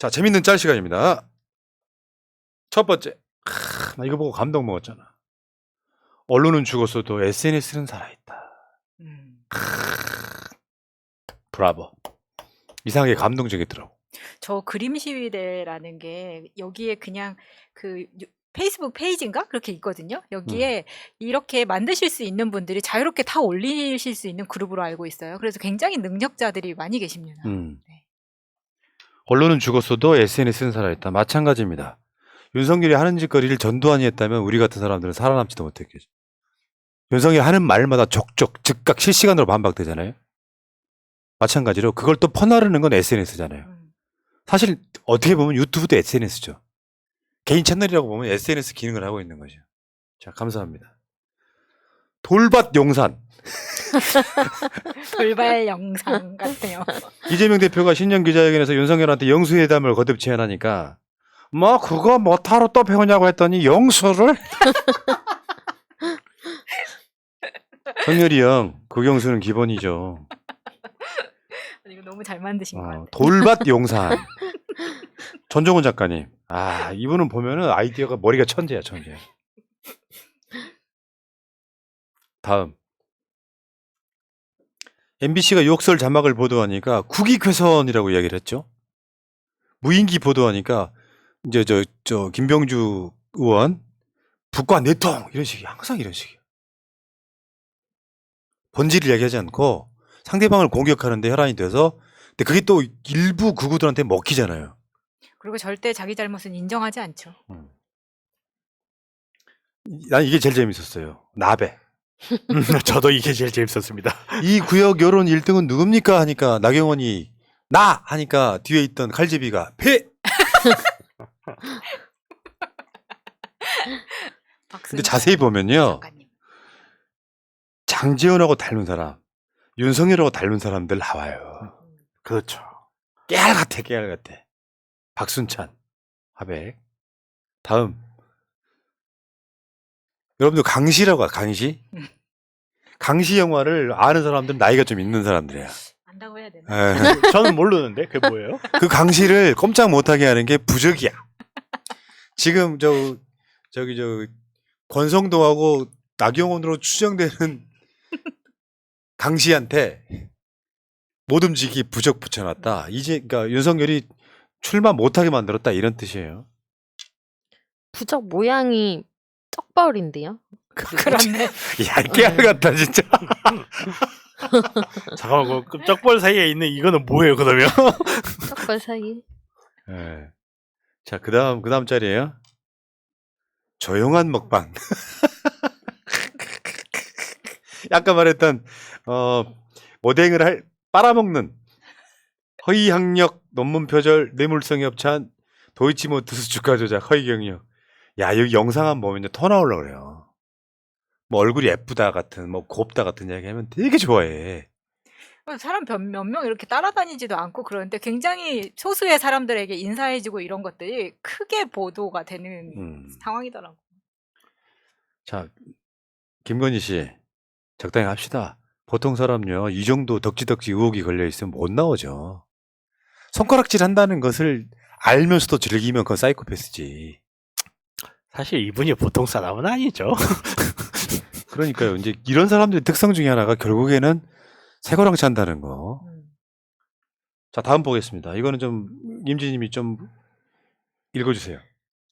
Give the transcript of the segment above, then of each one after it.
자, 재밌는 짤 시간입니다. 첫 번째. 나 이거 보고 감동 먹었잖아. 언론은 죽었어도 SNS는 살아있다. 브라보. 이상하게 감동적이더라고. 저 그림 시위대라는 게 여기에 그냥 그 페이스북 페이지인가? 그렇게 있거든요. 여기에 이렇게 만드실 수 있는 분들이 자유롭게 다 올리실 수 있는 그룹으로 알고 있어요. 그래서 굉장히 능력자들이 많이 계십니다. 네. 언론은 죽었어도 SNS는 살아있다. 마찬가지입니다. 윤석열이 하는 짓거리를 전두환이 했다면 우리 같은 사람들은 살아남지도 못했겠죠. 윤석열이 하는 말마다 적적, 즉각, 실시간으로 반박되잖아요. 마찬가지로 그걸 또 퍼나르는 건 SNS잖아요. 사실 어떻게 보면 유튜브도 SNS죠. 개인 채널이라고 보면 SNS 기능을 하고 있는 거죠. 자, 감사합니다. 돌밭 용산. 돌발 영상 같아요. 이재명 대표가 신년 기자회견에서 윤석열한테 영수회담을 거듭 제안하니까 뭐 그거 뭐 타로 또 배우냐고 했더니 영수를? 성열이 형, 그 영수는 기본이죠. 이거 너무 잘 만드신 것 같아요. 돌밭 용산. 전종훈 작가님. 아, 이분은 보면은 아이디어가 머리가 천재야, 천재. 다음. MBC가 욕설 자막을 보도하니까 국익훼손이라고 이야기를 했죠. 무인기 보도하니까 이제 저 김병주 의원 북과 내통 이런 식이 항상 이런 식이에요. 본질을 이야기하지 않고 상대방을 공격하는데 혈안이 돼서 근데 그게 또 일부 극우들한테 먹히잖아요. 그리고 절대 자기 잘못은 인정하지 않죠. 난 이게 제일 재밌었어요. 나베. 저도 이게 제일 재밌었습니다. 이 구역 여론 1등은 누굽니까? 하니까 나경원이 나! 하니까 뒤에 있던 칼제비가 패! 근데 자세히 보면요. 작가님. 장재원하고 닮은 사람, 윤석열하고 닮은 사람들 나와요. 그렇죠. 깨알 같아, 깨알 같아. 박순찬, 하백. 다음. 여러분들 강시라고 강시? 강시 영화를 아는 사람들은 나이가 좀 있는 사람들이야. 안다고 해야 되나? 저는 모르는데 그게 뭐예요? 그 강시를 꼼짝 못하게 하는 게 부적이야. 지금 저기 권성동하고 나경원으로 추정되는 강시한테 못 움직이게 부적 붙여놨다. 이제 그러니까 윤석열이 출마 못하게 만들었다 이런 뜻이에요. 부적 모양이 떡벌인데요. 그렇네. 야, 깨알 같다 진짜. 잠깐만, 그 쩍벌 사이에 있는 이거는 뭐예요, 그러면? 떡벌 사이. 네. 자, 그다음 자리예요. 조용한 먹방. 아까 말했던 오뎅을 빨아먹는 허위학력 논문 표절 뇌물성이 협찬 도이치모터스 주가 조작 허위 경력. 야, 여기 영상 한번 보면 토 나오려고 그래요. 뭐 얼굴이 예쁘다 같은 뭐 곱다 같은 이야기 하면 되게 좋아해. 사람 몇 명 이렇게 따라다니지도 않고 그러는데 굉장히 소수의 사람들에게 인사해주고 이런 것들이 크게 보도가 되는 상황이더라고요. 자, 김건희 씨 적당히 합시다. 보통 사람요 이 정도 덕지덕지 의혹이 걸려 있으면 못 나오죠. 손가락질 한다는 것을 알면서도 즐기면 그건 사이코패스지. 사실 이분이 보통 사람은 아니죠. 그러니까요. 이제 이런 사람들의 특성 중에 하나가 결국에는 새고랑치 한다는 거. 자, 다음 보겠습니다. 이거는 좀 임지님이 좀 읽어주세요.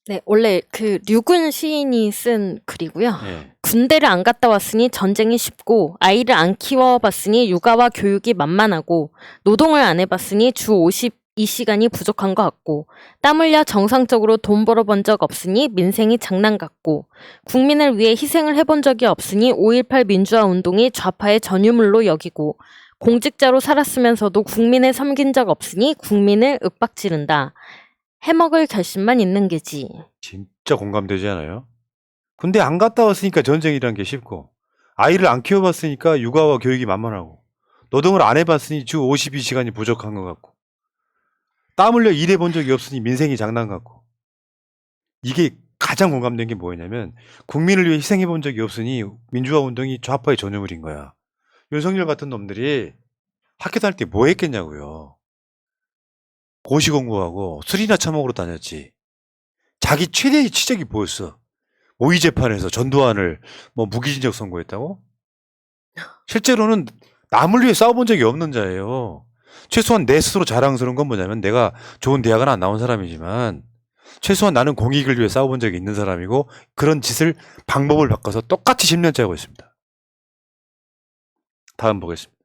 네, 원래 그 류군 시인이 쓴 글이고요. 네. 군대를 안 갔다 왔으니 전쟁이 쉽고 아이를 안 키워봤으니 육아와 교육이 만만하고 노동을 안 해봤으니 주 52시간이 부족한 것 같고 땀 흘려 정상적으로 돈 벌어본 적 없으니 민생이 장난 같고 국민을 위해 희생을 해본 적이 없으니 5.18 민주화 운동이 좌파의 전유물로 여기고 공직자로 살았으면서도 국민을 섬긴 적 없으니 국민을 윽박지른다. 해먹을 결심만 있는 게지. 진짜 공감되지 않아요? 군대 안 갔다 왔으니까 전쟁이란 게 쉽고 아이를 안 키워봤으니까 육아와 교육이 만만하고 노동을 안 해봤으니 주 52시간이 부족한 것 같고 땀 흘려 일해본 적이 없으니 민생이 장난 같고 이게 가장 공감된 게 뭐냐면 국민을 위해 희생해본 적이 없으니 민주화 운동이 좌파의 전유물인 거야. 윤석열 같은 놈들이 학교 다닐 때 뭐 했겠냐고요. 고시 공부하고 술이나 처먹으러 다녔지. 자기 최대의 치적이 뭐였어? 모의 재판에서 전두환을 뭐 무기징역 선고했다고? 실제로는 남을 위해 싸워본 적이 없는 자예요. 최소한 내 스스로 자랑스러운 건 뭐냐면 내가 좋은 대학은 안 나온 사람이지만 최소한 나는 공익을 위해 싸워본 적이 있는 사람이고 그런 짓을 방법을 바꿔서 똑같이 10년째 하고 있습니다. 다음 보겠습니다.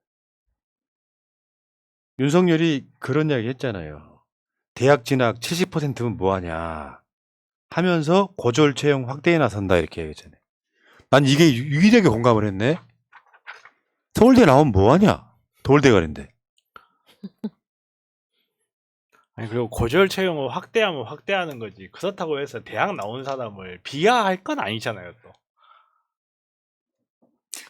윤석열이 그런 이야기 했잖아요. 대학 진학 70%면 뭐하냐 하면서 고졸 채용 확대에 나선다 이렇게 얘기했잖아요. 난 이게 유일하게 공감을 했네. 서울대 나오면 뭐하냐? 서울대가인데. 아니 그리고 고졸 채용을 확대하면 확대하는 거지. 그렇다고 해서 대학 나온 사람을 비하할 건 아니잖아요. 또.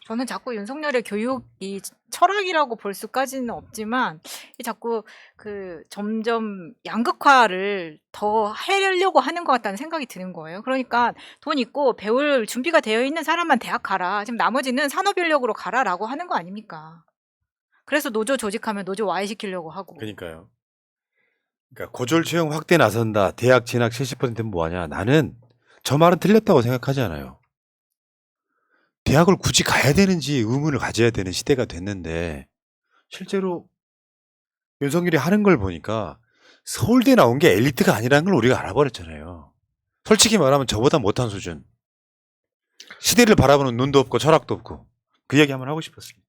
저는 자꾸 윤석열의 교육이 철학이라고 볼 수까지는 없지만 자꾸 그 점점 양극화를 더 하려고 하는 것 같다는 생각이 드는 거예요. 그러니까 돈 있고 배울 준비가 되어 있는 사람만 대학 가라. 지금 나머지는 산업인력으로 가라라고 하는 거 아닙니까? 그래서 노조 조직하면 노조 와해시키려고 하고. 그러니까요. 그러니까 고졸 채용 확대 나선다. 대학 진학 70%면 뭐하냐? 나는 저 말은 틀렸다고 생각하지 않아요. 대학을 굳이 가야 되는지 의문을 가져야 되는 시대가 됐는데 실제로 윤석열이 하는 걸 보니까 서울대 나온 게 엘리트가 아니라는 걸 우리가 알아버렸잖아요. 솔직히 말하면 저보다 못한 수준. 시대를 바라보는 눈도 없고 철학도 없고 그 이야기 한번 하고 싶었습니다.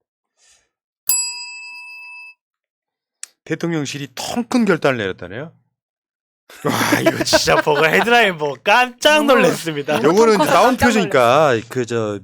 대통령실이 통 큰 결단을 내렸다네요. 와 이거 진짜 보고 헤드라인 보고 깜짝 놀랐습니다. 너무 요거는 커서 나온 깜짝 표지니까 그 저